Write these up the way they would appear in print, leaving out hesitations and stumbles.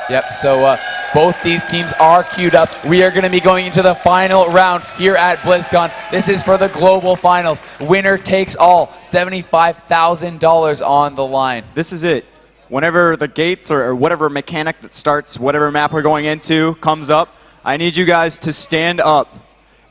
Yep, so both these teams are queued up. We are going to be going into the final round here at Blizzcon. This is for the global finals. Winner takes all, $75,000 on the line. This is it. Whenever the gates or whatever mechanic that starts whatever map we're going into comes up, I need you guys to stand up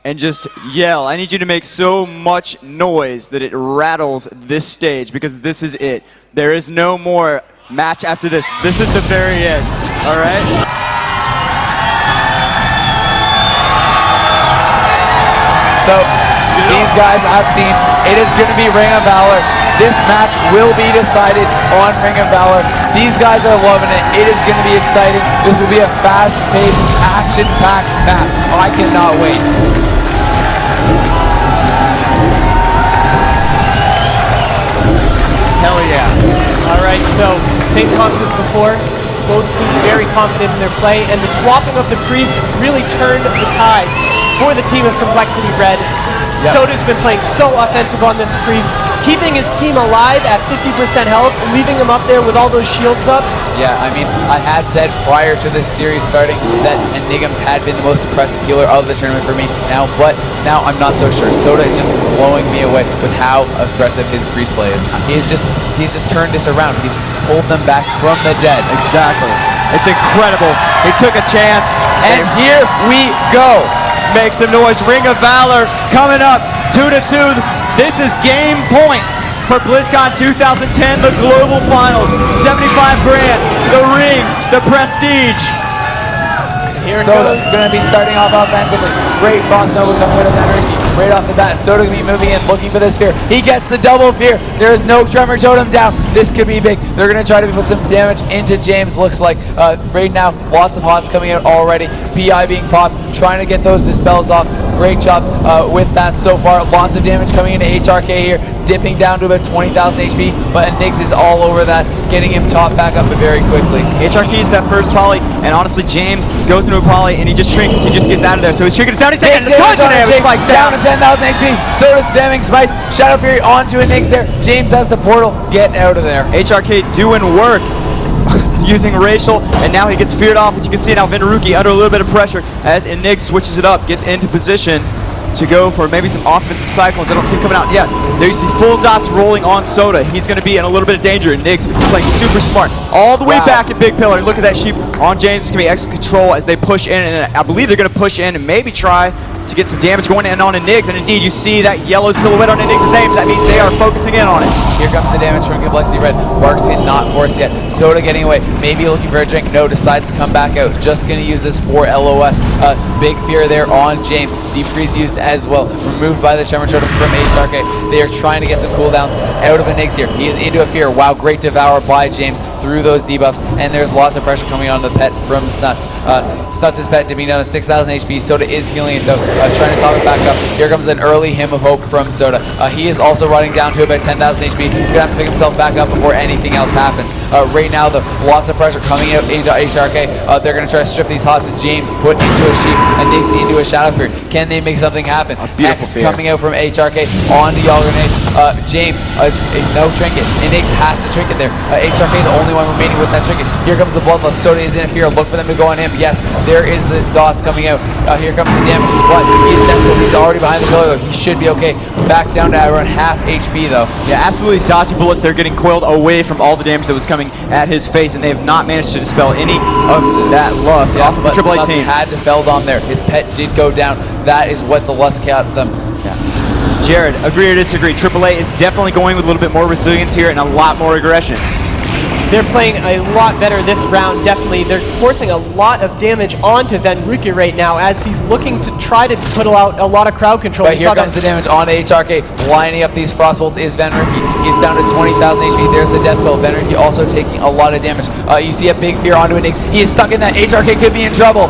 and just yell. I need you to make so much noise that it rattles this stage, because this is it. There is no more match after this. This is the very end, all right? So these guys I've seen, it is going to be Ring of Valor. This match will be decided on Ring of Valor. These guys are loving it. It is going to be exciting. This will be a fast-paced, action-packed map. I cannot wait. Hell yeah. All right, so same comments as before. Both teams very confident in their play, and the swapping of the priest really turned the tides for the team of Complexity Red. Yep. Soda's been playing so offensive on this priest, keeping his team alive at 50% health, leaving them up there with all those shields up. Yeah, I mean, I had said prior to this series starting that Enigms had been the most impressive healer of the tournament for me now, but now I'm not so sure. Soda is just blowing me away with how aggressive his priest play is. He's just turned this around. He's pulled them back from the dead. Exactly. It's incredible. He took a chance. And here we go. Make some noise. Ring of Valor coming up 2-2. This is game point for Blizzcon 2010, the global finals. 75 grand, the rings, the prestige. Here Soda's going to be starting off offensively. Great crossover coming out of Energy. Right off the bat, Soda going to be moving in, looking for this fear. He gets the double fear. There is no Tremor Totem down. This could be big. They're going to try to put some damage into James, looks like. Right now, lots of HOTS coming out already. PI being popped, trying to get those dispels off. Great job with that so far. Lots of damage coming into HRK here, dipping down to about 20,000 HP, but Nix is all over that, getting him top back up very quickly. HRK is that first poly, and honestly, James goes into a poly and he just shrinks. He just gets out of there. So he's shrinking down. He's taking the damage. Spikes down to 10,000 HP. Soda spamming spikes. Shadow Fury onto a Nix there. James has the portal. Get out of there. HRK doing work. Using Racial, and now he gets feared off, but you can see now Venderuki under a little bit of pressure as Enig switches it up, gets into position to go for maybe some offensive cyclones. I don't see him coming out yet. There you see full dots rolling on Soda. He's going to be in a little bit of danger. Enig's playing super smart. All the way back at Big Pillar. Look at that sheep on James. It's going to be extra control as they push in, and I believe they're going to push in and maybe try to get some damage going in on Enig's, and indeed you see that yellow silhouette on Enig's name. That means they are focusing in on it. Here comes the damage from Complexity Red. Barks hit, not forced yet. Soda getting away, maybe looking for a drink. No, decides to come back out. Just going to use this for LOS. Big fear there on James. Deep freeze used as well. Removed by the Tremor Totem from HRK. They are trying to get some cooldowns out of Enix here. He is into a fear. Wow, great devour by James through those debuffs, and there's lots of pressure coming on the pet from Snuts. Snuts' pet dipping down to 6,000 HP. Soda is healing it though, trying to top it back up. Here comes an early hymn of hope from Soda. He is also running down to about 10,000 HP. Gonna have to pick himself back up before anything else happens. Right now though, lots of pressure coming out into HRK. They're gonna try to strip these HOTS. James put into a sheep and Diggs into a Shadow Fury. Can they make something happen? X coming out from HRK onto y'all grenades. James, no trinket. Enix has to trinket there. HRK the only one remaining with that trinket. Here comes the Bloodlust. Soda is in here. Look for them to go on him. Yes, there is the dots coming out. Here comes the damage, but he is definitely, he's already behind the pillar though. He should be okay. Back down to around half HP though. Yeah, absolutely dodgy bullets. They're getting coiled away from all the damage that was coming at his face, and they have not managed to dispel any of that lust off of the AAA team. Had to fell on there. His pet did go down. That is what the lust kept them. Yeah. Jared, agree or disagree? AAA is definitely going with a little bit more resilience here and a lot more aggression. They're playing a lot better this round, definitely. They're forcing a lot of damage onto Venderuki right now as he's looking to try to put out a lot of crowd control. But here comes the damage on HRK. Lining up these Frostbolts is Venderuki. He's down to 20,000 HP. There's the death spell. Venderuki also taking a lot of damage. You see a big fear onto Enix. He is stuck in that. HRK could be in trouble.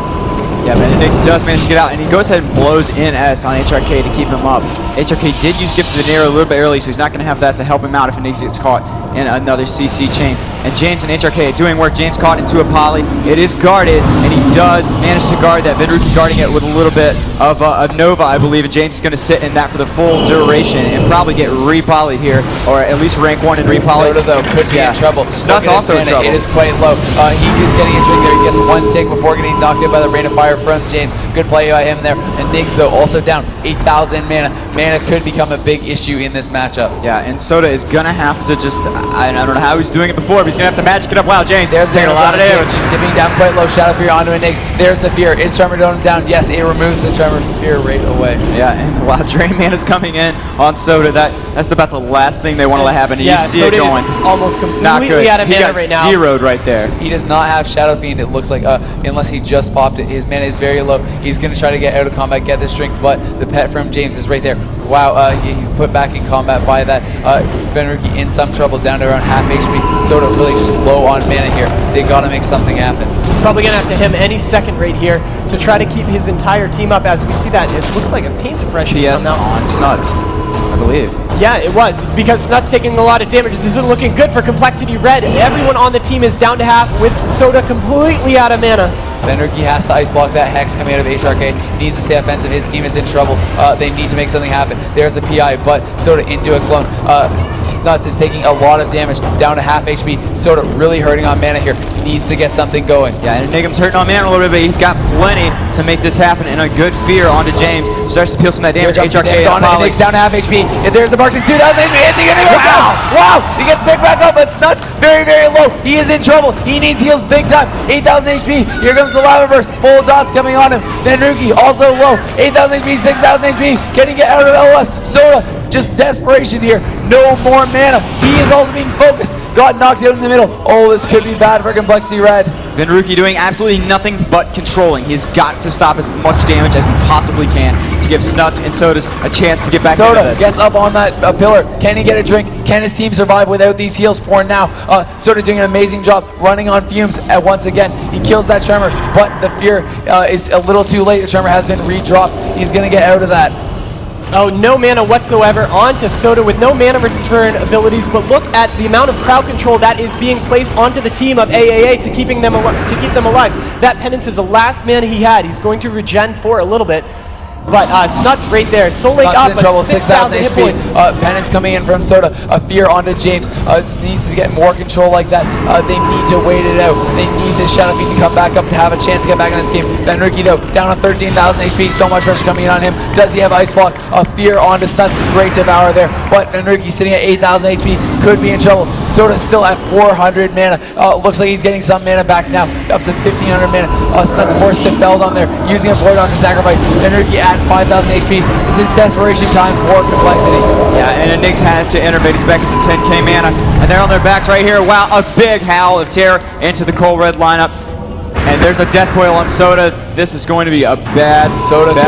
Yeah, but Enix does manage to get out, and he goes ahead and blows in S on HRK to keep him up. HRK did use Gift of the Nero a little bit early, so he's not going to have that to help him out if Enix gets caught in another CC chain. And James and HRK are doing work. James caught into a poly. It is guarded, and he does manage to guard that. Venderuki guarding it with a little bit of Nova, I believe, and James is going to sit in that for the full duration and probably get re-polyed here, or at least rank 1 and re-polyed. Soda, though, could be in trouble. Snuts also in trouble. It is quite low. He is getting a drink there. He gets one tick before getting knocked out by the rain of fire from James. Good play by him there. And Niggs, though, also down 8,000 mana. Mana could become a big issue in this matchup. Yeah, and Soda is going to have to just, I don't know how he's doing it before, but he's going to have to magic it up. Wow, James, there's taking a lot of damage. Dipping down quite low. Shadow Fear onto a Niggs. There's the Fear. Is Tremor going down? Yes, it removes the Tremor Fear right away. Yeah, and wow, Drain Mana's coming in on Soda. That's about the last thing they want to let happen. Yeah, you see Soda it going. is almost Not good. completely out of He mana got right now. zeroed right there. He does not have Shadow Fiend, it looks like, unless he just popped it. His mana is very low. He's going to try to get out of combat, get this drink, but the pet from James is right there. Wow, he's put back in combat by that. Benruki in some trouble, down to around half HP. Soda really just low on mana here. They got to make something happen. He's probably going to have to him any second right here to try to keep his entire team up. As we see that, it looks like a pain suppression. PS on Snuts, I believe. Yeah, it was, because Snut's taking a lot of damage. This isn't looking good for Complexity Red. Everyone on the team is down to half with Soda completely out of mana. Benruki has to ice block that Hex coming out of HRK. Needs to stay offensive. His team is in trouble. They need to make something happen. There's the PI, but Soda into a clone. Snuts is taking a lot of damage, down to half HP. Soda really hurting on mana here. Needs to get something going. Yeah, and Nigham's hurting on mana a little bit, but he's got plenty to make this happen. And a good Fear onto James. Starts to peel some of that damage. HRK on it. Down to half HP. If there's the Barks, 2,000 HP. Is he going to go down? Wow! He gets picked back up, but Snuts very, very low. He is in trouble. He needs heals big time. 8,000 HP. Here comes the Lava Burst. Full dots coming on him. Benruki also low. 8,000 HP, 6,000 HP. Can he get out of LOS? Soda, just desperation here. No more mana. He is also being focused. Got knocked out in the middle. Oh, this could be bad for Complexity Red. Benruki doing absolutely nothing but controlling. He's got to stop as much damage as he possibly can to give Snuts and Sodas a chance to get back into this. Soda gets up on that pillar. Can he get a drink? Can his team survive without these heals for now? Soda doing an amazing job running on fumes once again. He kills that Tremor, but the Fear is a little too late. The Tremor has been redropped. He's going to get out of that. Oh, no mana whatsoever onto Soda with no mana return abilities, but look at the amount of crowd control that is being placed onto the team of AAA to keep them alive. That Penance is the last mana he had. He's going to regen for a little bit. But Snuts right there. It's Soul Lake up, but 6,000 hit points. Penance coming in from Soda. A Fear onto James. Needs to get more control like that. They need to wait it out. They need this Shadow Fiend to come back up to have a chance to get back in this game. Benruki, though, down to 13,000 HP. So much pressure coming in on him. Does he have Ice Block? A Fear onto Snuts. Great Devour there. But Benruki sitting at 8,000 HP. Could be in trouble. Soda still at 400 mana. Looks like he's getting some mana back now. Up to 1,500 mana. Snuts forced to Feld on there. Using a Void Doctor sacrifice. Benruki at 5,000 HP. This is desperation time for Complexity. Yeah, and Niggs had to innervate. He's back into 10k mana. And they're on their backs right here. Wow, a big howl of terror into the Cold Red lineup. And there's a Death Coil on Soda. This is going to be a bad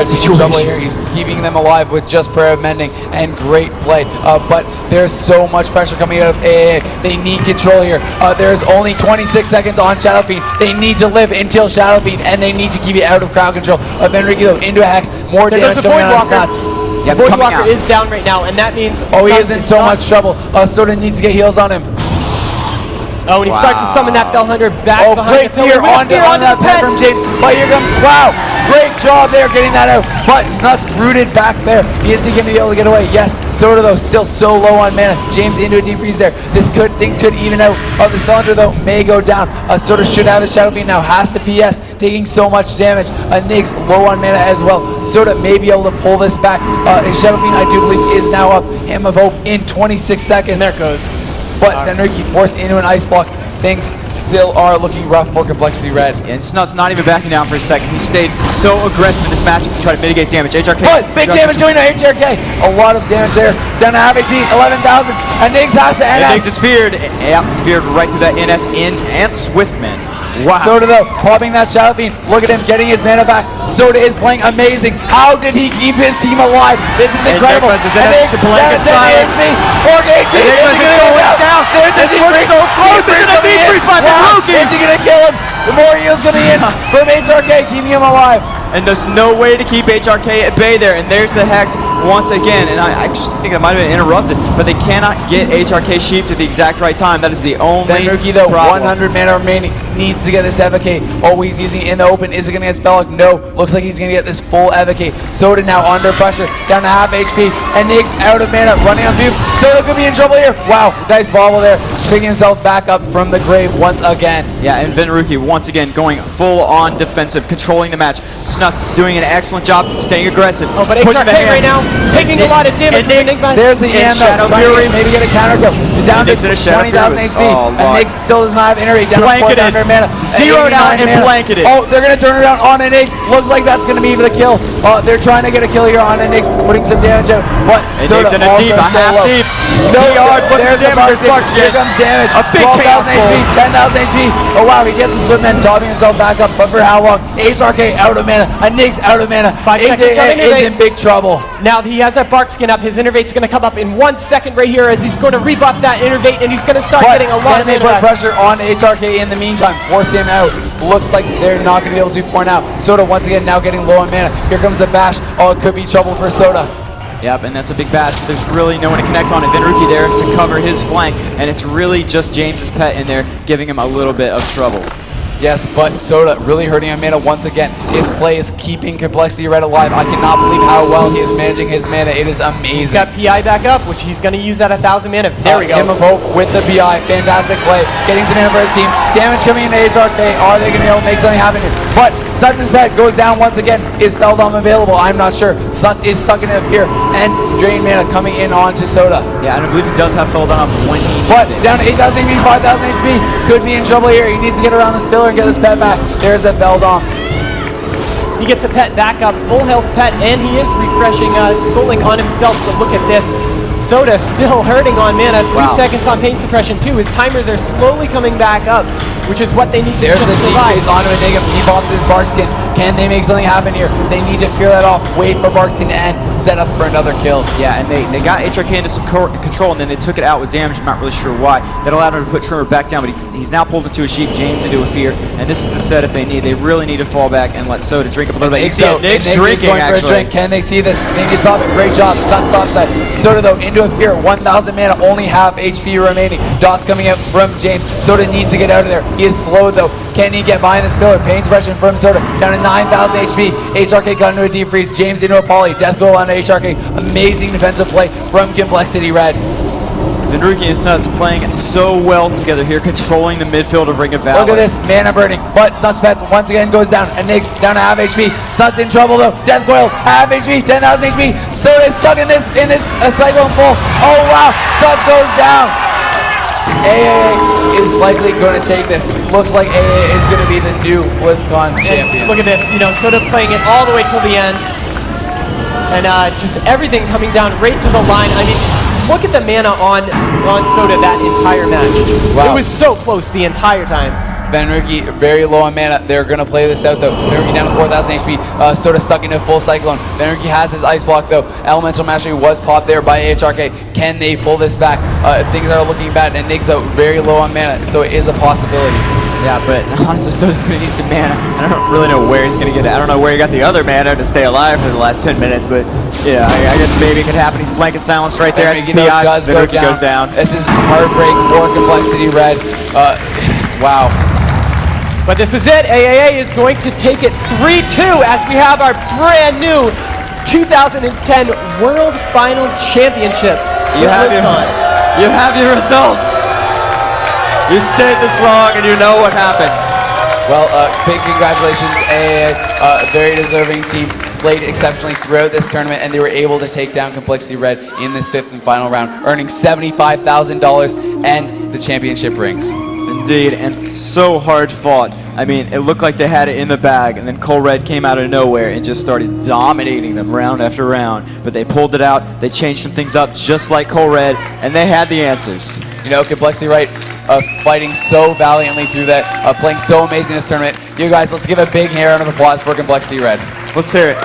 situation here. He's keeping them alive with just Prayer of Mending and great play. But there's so much pressure coming out of AAA. They need control here. There's only 26 seconds on Shadow Fiend. They need to live until Shadow Fiend, and they need to keep it out of crowd control. Benruki, though, into a Hex. More damage coming out of Snuts. The Void Walker is down right now, and that means he is in so much trouble. Soda needs to get heals on him. Oh, and he starts to summon that Bellhunter back behind the pillar. On that pet from James. But here comes, wow, great job there getting that out. But Snuts rooted back there. Is he going to be able to get away? Yes. Soda, though, still so low on mana. James into a deep freeze there. Things could even out. This Bellhunter, though, may go down. Soda should have his Shadow Fiend now. Has to PS, taking so much damage. Niggs low on mana as well. Soda may be able to pull this back. His Shadow Fiend, I do believe, is now up. Hymn of Hope in 26 seconds. And there it goes. But Benruki forced into an Ice Block. Things still are looking rough for Complexity Red. And Snuts not even backing down for a second. He stayed so aggressive in this matchup to try to mitigate damage. HRK. But big damage going to HRK. A lot of damage there. Down to half HP, 11,000. And Niggs has to NS. And Niggs is feared. Yeah, feared right through that NS in and Swiftman. Wow. Soda, though, popping that Shadow Fiend. Look at him getting his mana back. Soda is playing amazing. How did he keep his team alive? This is incredible. And Niggs down to 10 HP. 4K HP. Is he going to go down? There's a deep freeze. So close. There's a deep freeze by Benruki. Is he going to kill him? The more heals coming in from HRK, keeping him alive. And there's no way to keep HRK at bay there. And there's the Hex once again. And I just think that might have been interrupted. But they cannot get HRK Sheep to the exact right time. That is the only Benruki, though, problem. 100 mana remaining. Needs to get this Evocate. Oh, he's using it in the open. Is it going to get Spelllock? No. Looks like he's going to get this full Evocate. Soda now under pressure. Down to half HP. And Niggs out of mana. Running on fumes. Soda could be in trouble here. Wow. Nice bobble there. picking himself back up from the grave once again. Yeah, and Venruki once again going full-on defensive, controlling the match. Snuts doing an excellent job, staying aggressive. Oh, but pushing the HRK right hand. now, taking a lot of damage from Enigma. There's the And EM Shadow though. Fury. Maybe get a counter kill. Down to Nix in a Shadow 20,000 Fury HP. was- oh, And Lord. Nix still does not have inner rate. Down to Blanketed. 4,000 mana. Zeroed out 89 and mana. blanketed. Oh, they're going to turn it around on a Nix. Looks like that's going to be the kill. They're trying to get a kill here on a Nix, putting some damage out. But And Soda Nix in a also deep, a still half low. deep. No, DR, but there's the damage is Sparks. Sparks Here again. comes damage. A big 12,000 chaos HP, bolt. 10,000 HP. Oh wow, he gets the swim man, topping himself back up. But for how long? HRK out of mana. A Nix out of mana. 5 seconds on AJA is innervate. in big trouble. Now he has that bark skin up. His innervate's going to come up in 1 second right here as he's going to rebuff that innervate, and he's going to start But getting a lot can of they mana put back. pressure on HRK in the meantime? Force him out. Looks like they're not going to be able to for now. Soda once again now getting low on mana. Here comes the bash. Oh, it could be trouble for Soda. Yep, and that's a big bash. There's really no one to connect on it. Venruki there to cover his flank, and it's really just James's pet in there giving him a little bit of trouble. Yes, but Soda really hurting on mana once again. His play is keeping Complexity Red alive. I cannot believe how well he is managing his mana. It is He's amazing. got PI back up, which he's going to use that 1,000 mana. There we go. Him of Hope with the BI. Fantastic play. Getting some mana for his team. Damage coming into HRK. Are they going to be able to make something happen here? But Stunts' pet goes down once again. Is Beldom available? I'm not sure. Stunts is stuck in it here. And drain mana coming in onto Soda. Yeah, and I believe he does have Feldon up when he needs But it. down to 8,000 HP, 5,000 HP. Could be in trouble here. He needs to get around the spiller and get his pet back. There's the Beldom. He gets a pet back up, full health pet, and he is refreshing Soul Link on himself. But look at this. Soda still hurting on mana. 3 Wow. seconds on pain suppression too. His timers are slowly coming back up, which is what they need to There's just the survive. decrease onto Enigma. He pops his Barkskin. Can they make something happen here? They need to clear that off, wait for Barkskin to end, set up for another kill. Yeah, and they got HRK into some control, and then they took it out with damage. I'm not really sure why. That allowed him to put Trimmer back down, but he's now pulled into a sheep, James into a fear, and this is the setup they need. They really need to fall back and let Soda drink up a little bit. You see it, Nick's drinking, going for a actually. drink. Can they see this? They can stop it. Great job. Stops that. Soda, though, into a fear. 1,000 mana, only half HP remaining. Dots coming out from James. Soda needs to get out of there. He is slow, though. Can he get behind this pillar? Pain suppression from Soda. Down to 9,000 HP. HRK got into a deep freeze. James into a poly. Death goal onto HRK. Amazing defensive play from Complexity Red. Venruki and Snuts playing so well together here, controlling the midfield of Ring of Valor. Look at this, mana burning. But Snuts Pets once again goes down. And Nick's down to half HP. Snuts in trouble though. Death Coil, half HP, 10,000 HP. Soda is stuck in this cyclone full. Oh wow, Snuts goes down. AAA is likely going to take this. Looks like AAA is going to be the new Blizzcon champions. Look at this, you know, Soda playing it all the way till the end. And just everything coming down right to the line. I mean, look at the mana on Soda that entire match. Wow. It was so close the entire time. Venruki very low on mana. They're going to play this out though. Venruki down to 4,000 HP. Soda stuck into full cyclone. Venruki has his ice block though. Elemental Mastery was popped there by HRK. Can they pull this back? Things are looking bad, and Nick's out very low on mana, so it is a possibility. Yeah, but honestly, Soda's going to need some mana. I don't really know where he's going to get it. I don't know where he got the other mana to stay alive for the last 10 minutes, but yeah, I guess maybe it could happen. He's blanket silence right there. Venruki though does go goes down. This is heartbreak for Complexity Red. Wow. But this is it. AAA is going to take it 3-2 as we have our brand new 2010 World Final Championships. You have your results. You stayed this long and you know what happened. Well, big congratulations, AAA. Very deserving team. Played exceptionally throughout this tournament, and they were able to take down Complexity Red in this 5th and final round, earning $75,000 and the championship rings. Indeed, and so hard fought. I mean, it looked like they had it in the bag, and then Cole Red came out of nowhere and just started dominating them round after round. But they pulled it out, they changed some things up just like Cole Red, and they had the answers. You know, Complexity Red fighting so valiantly through that, playing so amazing this tournament. You guys, let's give a big round of applause for Complexity Red. Let's hear it.